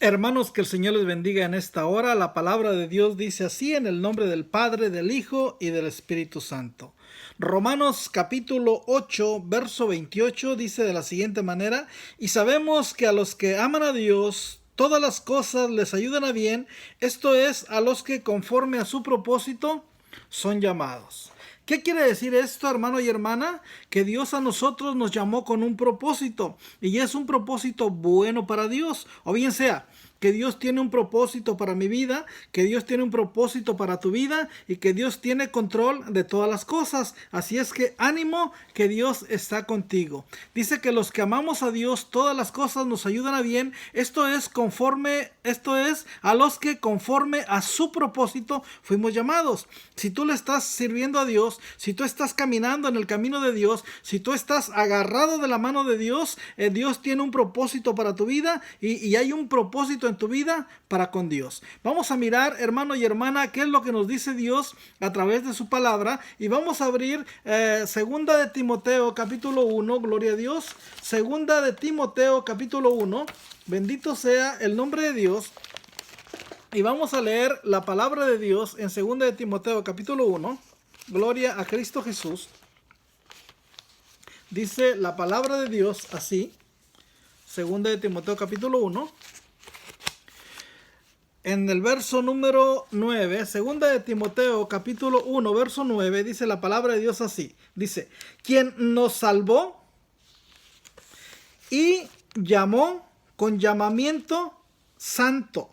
Hermanos, que el Señor les bendiga en esta hora. La palabra de Dios dice así, en el nombre del Padre, del Hijo y del Espíritu Santo. Romanos capítulo 8, verso 28 dice de la siguiente manera: y sabemos que a los que aman a Dios, todas las cosas les ayudan a bien, esto es, a los que conforme a su propósito son llamados. ¿Qué quiere decir esto, hermano y hermana? Que Dios a nosotros nos llamó con un propósito, y es un propósito bueno para Dios, o bien sea que Dios tiene un propósito para mi vida, que Dios tiene un propósito para tu vida y que Dios tiene control de todas las cosas. Así es que ánimo, que Dios está contigo. Dice que los que amamos a Dios, todas las cosas nos ayudan a bien. Esto es a los que conforme a su propósito fuimos llamados. Si tú le estás sirviendo a Dios, si tú estás caminando en el camino de Dios, si tú estás agarrado de la mano de Dios, Dios tiene un propósito para tu vida y hay un propósito en tu vida para con Dios. Vamos a mirar, hermano y hermana, qué es lo que nos dice Dios a través de su palabra, y vamos a abrir segunda de Timoteo capítulo 1, gloria a Dios. Segunda de Timoteo capítulo 1, bendito sea el nombre de Dios. Y vamos a leer la palabra de Dios en segunda de Timoteo capítulo 1. Gloria a Cristo Jesús. Dice la palabra de Dios así. Segunda de Timoteo capítulo 1. En el verso número 9, segunda de Timoteo capítulo 1, verso 9, dice la palabra de Dios así. Dice, quien nos salvó y llamó con llamamiento santo,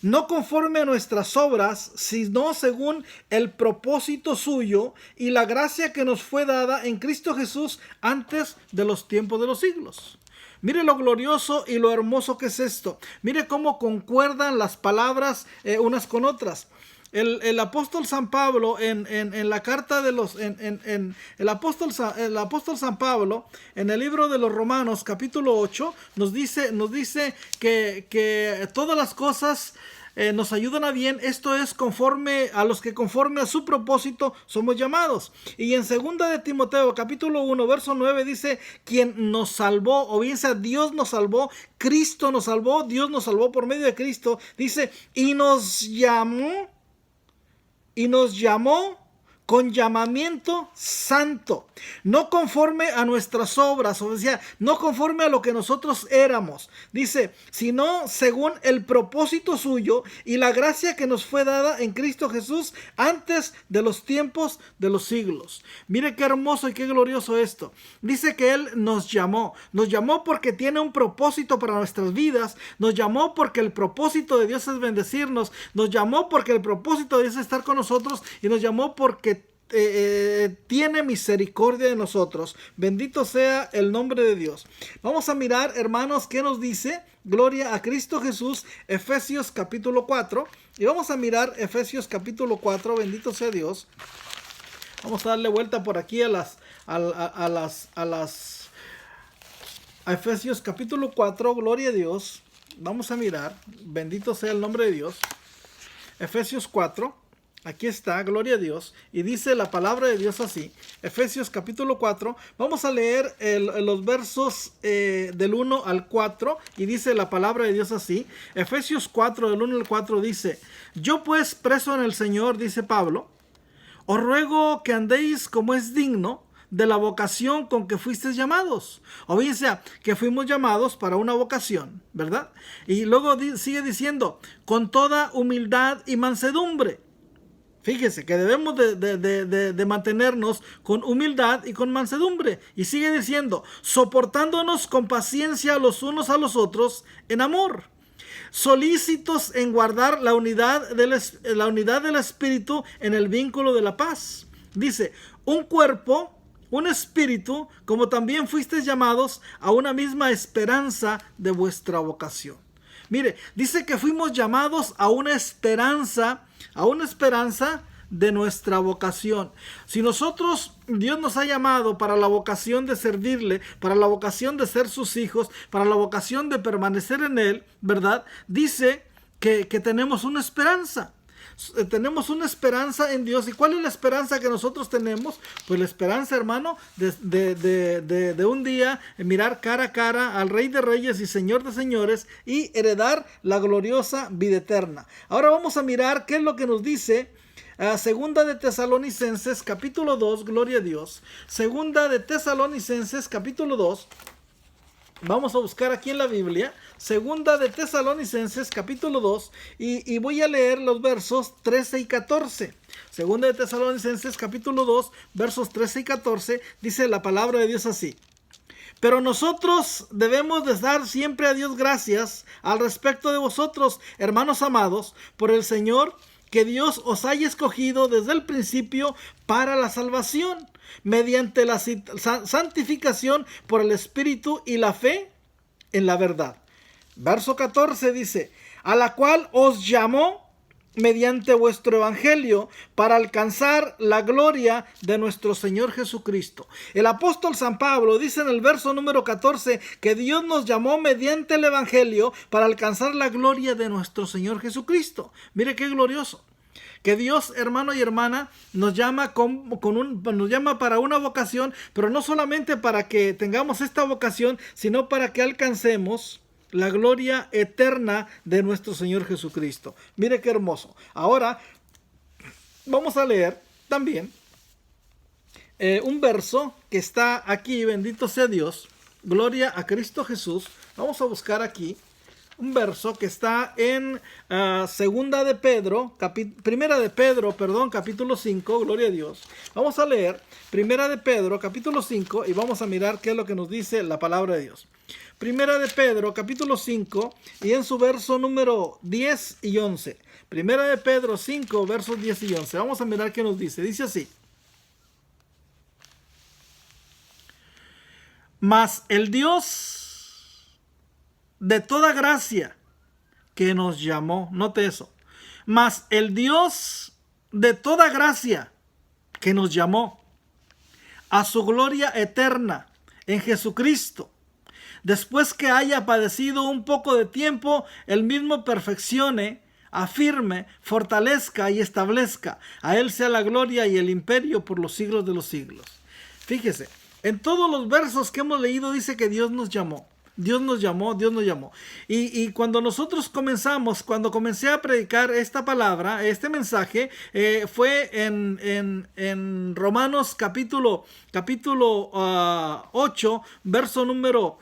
no conforme a nuestras obras, sino según el propósito suyo y la gracia que nos fue dada en Cristo Jesús antes de los tiempos de los siglos. Mire lo glorioso y lo hermoso que es esto. Mire cómo concuerdan las palabras unas con otras. El apóstol San Pablo en la carta de los el apóstol San Pablo en el libro de los Romanos capítulo 8 nos dice que todas las cosas nos ayudan a bien, esto es conforme a los que conforme a su propósito somos llamados. Y en segunda de Timoteo capítulo 1 verso 9 dice, quien nos salvó, o bien sea Dios nos salvó, Cristo nos salvó, Dios nos salvó por medio de Cristo, dice, y nos llamó con llamamiento santo, no conforme a nuestras obras, o sea, no conforme a lo que nosotros éramos, dice, sino según el propósito suyo y la gracia que nos fue dada en Cristo Jesús antes de los tiempos de los siglos. Mire qué hermoso y qué glorioso esto. Dice que Él nos llamó porque tiene un propósito para nuestras vidas, nos llamó porque el propósito de Dios es bendecirnos, nos llamó porque el propósito de Dios es estar con nosotros, y nos llamó porque tiene misericordia de nosotros. Bendito sea el nombre de Dios. Vamos a mirar, hermanos, qué nos dice, gloria a Cristo Jesús, Efesios capítulo 4. Y vamos a mirar Efesios capítulo 4, bendito sea Dios. Vamos a darle vuelta por aquí a Efesios capítulo 4, gloria a Dios. Vamos a mirar, bendito sea el nombre de Dios. Efesios 4. Aquí está, gloria a Dios, y dice la palabra de Dios así, Efesios capítulo 4, vamos a leer los versos del 1 al 4, y dice la palabra de Dios así, Efesios 4, del 1 al 4 dice, yo pues preso en el Señor, dice Pablo, os ruego que andéis como es digno de la vocación con que fuisteis llamados, o bien sea, que fuimos llamados para una vocación, ¿verdad? Y luego sigue diciendo, con toda humildad y mansedumbre. Fíjese que debemos de mantenernos con humildad y con mansedumbre. Y sigue diciendo, soportándonos con paciencia los unos a los otros en amor, solícitos en guardar la unidad del Espíritu en el vínculo de la paz. Dice, un cuerpo, un espíritu, como también fuisteis llamados a una misma esperanza de vuestra vocación. Mire, dice que fuimos llamados a una esperanza de nuestra vocación. Si nosotros, Dios nos ha llamado para la vocación de servirle, para la vocación de ser sus hijos, para la vocación de permanecer en Él, ¿verdad? Dice que tenemos una esperanza. tenemos una esperanza en Dios. ¿Y cuál es la esperanza que nosotros tenemos? Pues la esperanza, hermano, de un día mirar cara a cara al Rey de Reyes y Señor de Señores y heredar la gloriosa vida eterna. Ahora vamos a mirar qué es lo que nos dice Segunda de Tesalonicenses capítulo 2, gloria a Dios. Segunda de Tesalonicenses capítulo 2. Vamos a buscar aquí en la Biblia. Segunda de Tesalonicenses capítulo 2. Y voy a leer los versos 13 y 14. Segunda de Tesalonicenses capítulo 2, versos 13 y 14. Dice la palabra de Dios así: pero nosotros debemos de dar siempre a Dios gracias al respecto de vosotros, hermanos amados, por el Señor, que Dios os haya escogido desde el principio para la salvación, mediante la santificación por el Espíritu y la fe en la verdad. Verso 14 dice: a la cual os llamó mediante vuestro evangelio para alcanzar la gloria de nuestro Señor Jesucristo. El apóstol San Pablo dice en el verso número 14 que Dios nos llamó mediante el evangelio para alcanzar la gloria de nuestro Señor Jesucristo. Mire qué glorioso. Que Dios, hermano y hermana, nos llama nos llama para una vocación, pero no solamente para que tengamos esta vocación, sino para que alcancemos la gloria eterna de nuestro Señor Jesucristo. Mire qué hermoso. Ahora vamos a leer también un verso que está aquí, bendito sea Dios, gloria a Cristo Jesús. Vamos a buscar aquí un verso que está en Primera de Pedro, capítulo 5, gloria a Dios. Vamos a leer Primera de Pedro, capítulo 5, y vamos a mirar qué es lo que nos dice la palabra de Dios. Primera de Pedro, capítulo 5, y en su verso número 10 y 11. Primera de Pedro 5, versos 10 y 11. Vamos a mirar qué nos dice. Dice así: mas el Dios de toda gracia que nos llamó, note eso, mas el Dios de toda gracia que nos llamó a su gloria eterna en Jesucristo, después que haya padecido un poco de tiempo, él mismo perfeccione, afirme, fortalezca y establezca. A él sea la gloria y el imperio por los siglos de los siglos. Fíjese, en todos los versos que hemos leído dice que Dios nos llamó. Dios nos llamó, Dios nos llamó. Y cuando nosotros cuando comencé a predicar esta palabra, este mensaje, fue en Romanos capítulo 8, verso número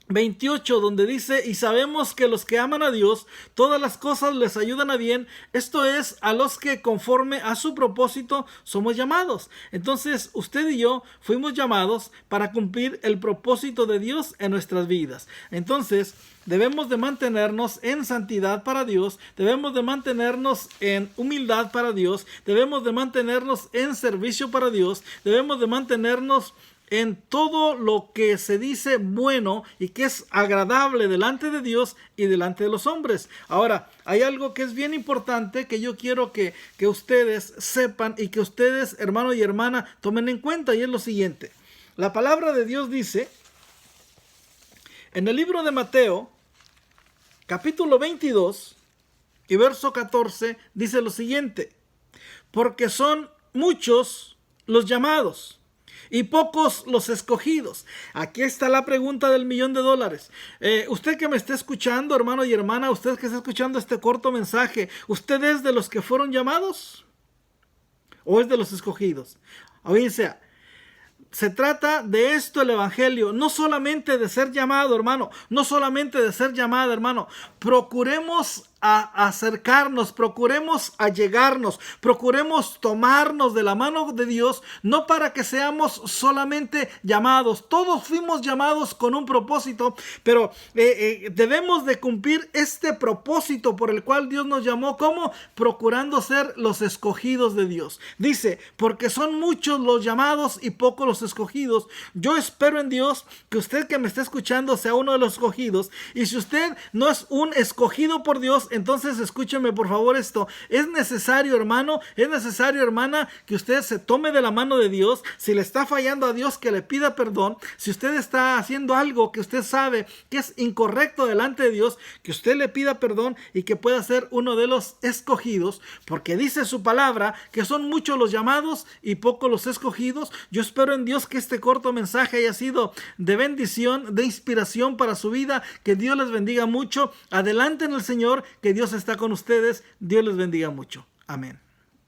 28, donde dice: y sabemos que los que aman a Dios, todas las cosas les ayudan a bien, esto es, a los que conforme a su propósito somos llamados. Entonces usted y yo fuimos llamados para cumplir el propósito de Dios en nuestras vidas. Entonces debemos de mantenernos en santidad para Dios, debemos de mantenernos en humildad para Dios, debemos de mantenernos en servicio para Dios, debemos de mantenernos en todo lo que se dice bueno y que es agradable delante de Dios y delante de los hombres. Ahora, hay algo que es bien importante que yo quiero que ustedes sepan y que ustedes, hermano y hermana, tomen en cuenta, y es lo siguiente. La palabra de Dios dice en el libro de Mateo, capítulo 22 y verso 14, dice lo siguiente: porque son muchos los llamados y pocos los escogidos. Aquí está la pregunta del $1,000,000. Usted que me está escuchando, hermano y hermana, usted que está escuchando este corto mensaje, ¿usted es de los que fueron llamados o es de los escogidos? O bien sea, se trata de esto el evangelio, no solamente de ser llamado, hermano, no solamente de ser llamada, hermano. Procuremos acercarnos, procuremos allegarnos, procuremos tomarnos de la mano de Dios, no para que seamos solamente llamados. Todos fuimos llamados con un propósito, pero debemos de cumplir este propósito por el cual Dios nos llamó. ¿Cómo? Procurando ser los escogidos de Dios. Dice: porque son muchos los llamados y pocos los escogidos. Yo espero en Dios que usted que me está escuchando sea uno de los escogidos, y si usted no es un escogido por Dios, Dios, entonces escúcheme por favor esto. Es necesario, hermano, es necesario, hermana, que usted se tome de la mano de Dios. Si le está fallando a Dios, que le pida perdón. Si usted está haciendo algo que usted sabe que es incorrecto delante de Dios, que usted le pida perdón y que pueda ser uno de los escogidos, porque dice su palabra que son muchos los llamados y pocos los escogidos. Yo espero en Dios que este corto mensaje haya sido de bendición, de inspiración para su vida. Que Dios les bendiga mucho. Adelante en el Señor, que Dios está con ustedes. Dios les bendiga mucho. Amén.